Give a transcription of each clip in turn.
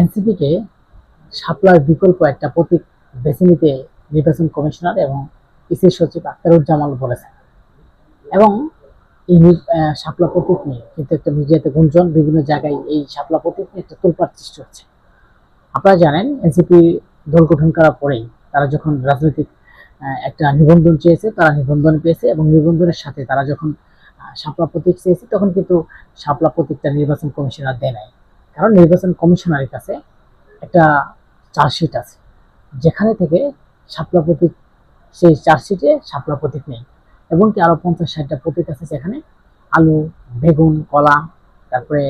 এনসিপিকে শাপলার বিকল্প একটা প্রতীক বেছে নিতে নির্বাচন কমিশনার এবং ইসি সচিব আখতারুজ্জামান বলেছেন। এবং এই শাপলা প্রতীক নিয়ে কিন্তু একটা মিডিয়াতে গুঞ্জন, বিভিন্ন জায়গায় এই শাপলা প্রতীক নিয়ে একটা তোলপাড় সৃষ্টি হচ্ছে। আপনারা জানেন এনসিপি দল গঠন করার পরেই তারা যখন রাজনৈতিক একটা নিবন্ধন চেয়েছে, তারা নিবন্ধন পেয়েছে এবং নিবন্ধনের সাথে তারা যখন শাপলা প্রতীক চেয়েছে তখন কিন্তু শাপলা প্রতীকটা নির্বাচন কমিশনার দেয় নাই। কারণ নির্বাচন কমিশনারের কাছে একটা চার্জশিট আছে যেখানে থেকে শাপলা প্রতীক, সেই চার্জশিটে শাপলা প্রতীক নেই এবং কি আরো 50-60টা প্রতীক আছে যেখানে আলু, বেগুন, কলা, তারপরে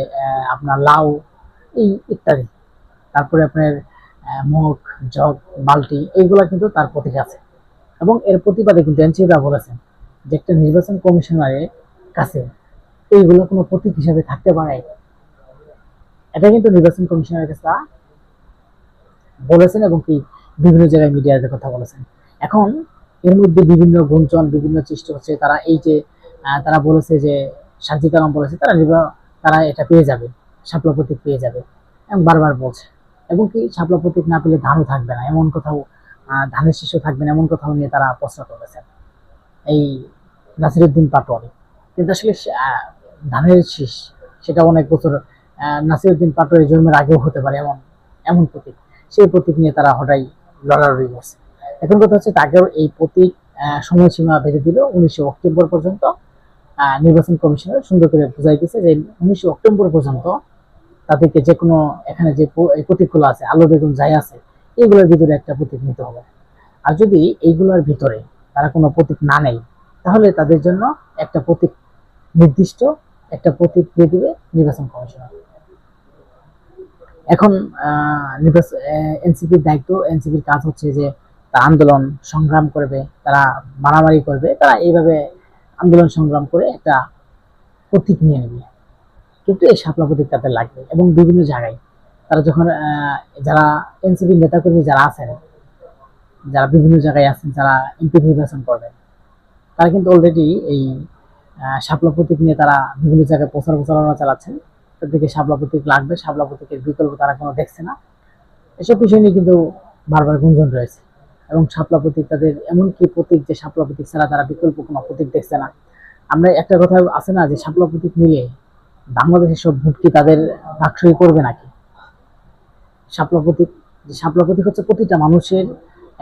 আপনার লাউ, এই ইত্যাদি, তারপরে আপনার মগ, জগ, বালতি, এইগুলা কিন্তু তার প্রতীক আছে। এবং এর প্রতিবাদে কিন্তু এনসিপিরা বলেছেন যে একটা নির্বাচন কমিশনারের কাছে এইগুলো কোনো প্রতীক হিসাবে থাকতে পারে, এটা কিন্তু নির্বাচন কমিশনারের কাছে বলেছেন এবং কি বিভিন্ন জায়গায় মিডিয়াতে কথা বলেছেন। এখন এর মধ্যে বিভিন্ন গুঞ্জন, বিভিন্ন সৃষ্টি হচ্ছে। তারা এই যে তারা বলেছে যে সাজিদ আলম বলেছে তারা এটা পেয়ে যাবে, শাপলা প্রতীক পেয়ে যাবে এবং বারবার বলছে। এবং কি শাপলা প্রতীক না পেলে ধানও থাকবে না এমন কথাও, ধানের শীর্ষ থাকবে না এমন কথাও নিয়ে তারা প্রশ্ন করেছেন এই নাসিরউদ্দিন পাটোয়ারি। কিন্তু আসলে ধানের শীষ সেটা অনেক বছর নাসিরউদ্দিন পাটোয়ারি জন্মের আগেও হতে পারে এমন এমন প্রতীক, সেই প্রতীক নিয়ে তারা হঠাৎ লড়ালড়ি করছে। এখন কথা হচ্ছে তাকেও এই প্রতীক সময়সীমা বেঁধে দিল 19 অক্টোবর পর্যন্ত। নির্বাচন কমিশনার সুন্দর করে বুঝাই দিয়েছে যে 19 অক্টোবর পর্যন্ত তাদেরকে যে কোনো এখানে যে প্রতীকগুলো আছে, আলু, বেগুন যাই আছে, এগুলোর ভিতরে একটা প্রতীক নিতে হবে। আর যদি এইগুলোর ভিতরে তারা কোনো প্রতীক না নেয় তাহলে তাদের জন্য একটা প্রতীক, নির্দিষ্ট একটা প্রতীক দিয়ে দিবে নির্বাচন কমিশনার। এখন এনসিপির দায়িত্ব, এনসিপির কাজ হচ্ছে যে তারা আন্দোলন সংগ্রাম করবে, তারা মারামারি করবে, তারা এইভাবে আন্দোলন সংগ্রাম করে একটা প্রতীক নিয়ে নেবে। কিন্তু এই শাপলা প্রতীক তাদের লাগবে এবং বিভিন্ন জায়গায় তারা যখন যারা এনসিপির নেতাকর্মী যারা আছেন, যারা বিভিন্ন জায়গায় আছেন, যারা এমপি নির্বাচন করবেন, তারা কিন্তু অলরেডি এই শাপলা প্রতীক নিয়ে তারা বিভিন্ন জায়গায় প্রচারণা চালাচ্ছেন। তাদেরকে শাপলা প্রতীক লাগবে, শাপলা প্রতীকের বিকল্প তারা কোনো দেখছে না। এসব বিষয় নিয়ে কিন্তু বারবার গুঞ্জন রয়েছে। এবং শাপলা প্রতীক তাদের এমন কি প্রতীক যে শাপলা প্রতীক ছাড়া তারা বিকল্প কোনো প্রতীক দেখছে না। আমরা একটা কথা আছে না যে শাপলা প্রতীক নিলে বাংলাদেশের সব ভোট কি তাদের বাক্সই করবে নাকি? শাপলা প্রতীক, যে শাপলা প্রতীক হচ্ছে প্রতিটা মানুষের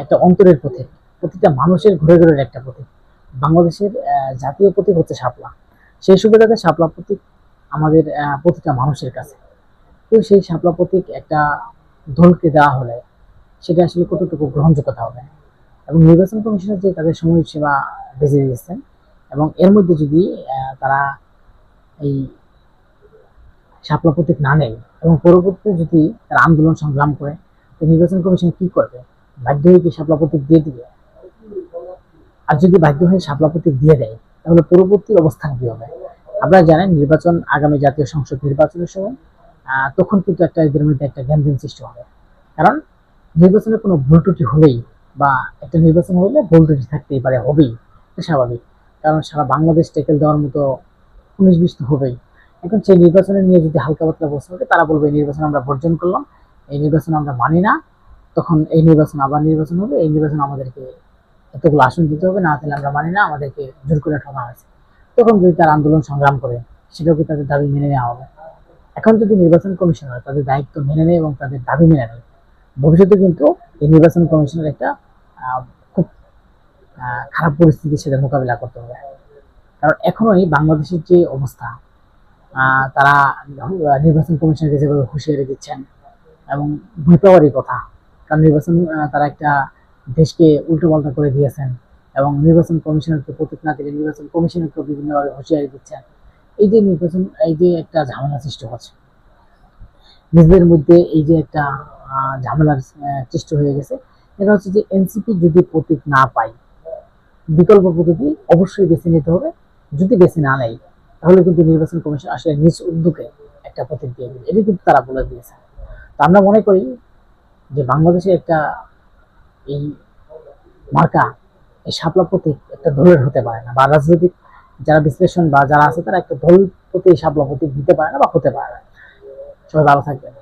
একটা অন্তরের প্রতীক, প্রতিটা মানুষের ঘরে ঘরের একটা প্রতীক। বাংলাদেশের জাতীয় প্রতীক হচ্ছে শাপলা। সেই সুবিধাতে শাপলা প্রতীক আমাদের প্রতিটা মানুষের কাছে। তো সেই শাপলা প্রতীক একটা দলকে দেওয়া হলে সেটা আসলে কতটুকু গ্রহণযোগ্যতা হবে। এবং নির্বাচন কমিশনের যে তাদের সময়সীমা বেঁধে দিয়েছেন এবং এর মধ্যে যদি তারা এই শাপলা প্রতীক না নেয় এবং পরবর্তীতে যদি তারা আন্দোলন সংগ্রাম করে, নির্বাচন কমিশন কি করবে? বাধ্য হয়ে কি শাপলা প্রতীক দিয়ে দিবে? আর যদি বাধ্য হয়ে শাপলা প্রতীক দিয়ে দেয় তাহলে পরবর্তী অবস্থান কি হবে? আপনারা জানেন নির্বাচন, আগামী জাতীয় সংসদ নির্বাচনের সময় তখন কিন্তু একটা এদের মধ্যে একটা জ্ঞানজ্ঞান সৃষ্টি হবে। কারণ নির্বাচনে কোনো ভুল ত্রুটি হলেই বা একটা নির্বাচন হলে ভুল ত্রুটি থাকতেই পারে, হবেই, এটা স্বাভাবিক। কারণ সারা বাংলাদেশ টেকেল দেওয়ার মতো 19-20 তো হবেই। এখন সেই নির্বাচনের নিয়ে যদি হালকা পাতলা প্রশ্ন হবে, তারা বলবে এই নির্বাচন আমরা বর্জন করলাম, এই নির্বাচন আমরা মানি না, তখন এই নির্বাচন আবার নির্বাচন হবে, এই নির্বাচন আমাদেরকে এতগুলো আসন দিতে হবে, না তাহলে আমরা মানি না, আমাদেরকে জোর করে ঠকা হয়েছে। তখন যদি তারা আন্দোলন সংগ্রাম করে সেটাও কি তাদের দাবি মেনে নেওয়া হবে? এখন যদি নির্বাচন কমিশনার তাদের দায়িত্ব মেনে নেয় এবং তাদের দাবি মেনে নেয়, ভবিষ্যতে কিন্তু এই নির্বাচন কমিশনের একটা খুব খারাপ পরিস্থিতির সাথে মোকাবিলা করতে হবে। কারণ এখনোই বাংলাদেশের যে অবস্থা, তারা নির্বাচন কমিশনকে যেভাবে হুঁশিয়ারি দিচ্ছেন এবং ভয় পাওয়ারই কথা। কারণ নির্বাচন তারা একটা দেশকে উল্টোপাল্টা করে দিয়েছেন এবং নির্বাচন কমিশনারকে প্রতীক না দিলে নির্বাচন কমিশনারকে বিভিন্নভাবে হুঁশিয়ারি দিচ্ছেন। এই যে নির্বাচন, এই যে একটা ঝামেলা সৃষ্টি হচ্ছে নিজেদের মধ্যে, এই যে একটা ঝামেলার সৃষ্টি হয়ে গেছে, এটা হচ্ছে যে এনসিপি যদি প্রতীক না পায় বিকল্প পদ্ধতি অবশ্যই বেছে নিতে হবে। যদি বেছে না নেয় তাহলে কিন্তু নির্বাচন কমিশন আসলে নিজ উদ্যোগে একটা প্রতীক দিয়ে দেবে, এটা কিন্তু তারা বলে দিয়েছে। তো আমরা মনে করি যে বাংলাদেশে একটা এই মার্কা, এই শাপলা প্রতীক একটা দলের হতে পারে না, বা রাজনৈতিক যারা বিশ্লেষণ বা যারা আছে তারা একটা দল প্রতি শাপলা প্রতীক দিতে পারে না বা হতে পারে না। সবাই ভালো থাকবেন।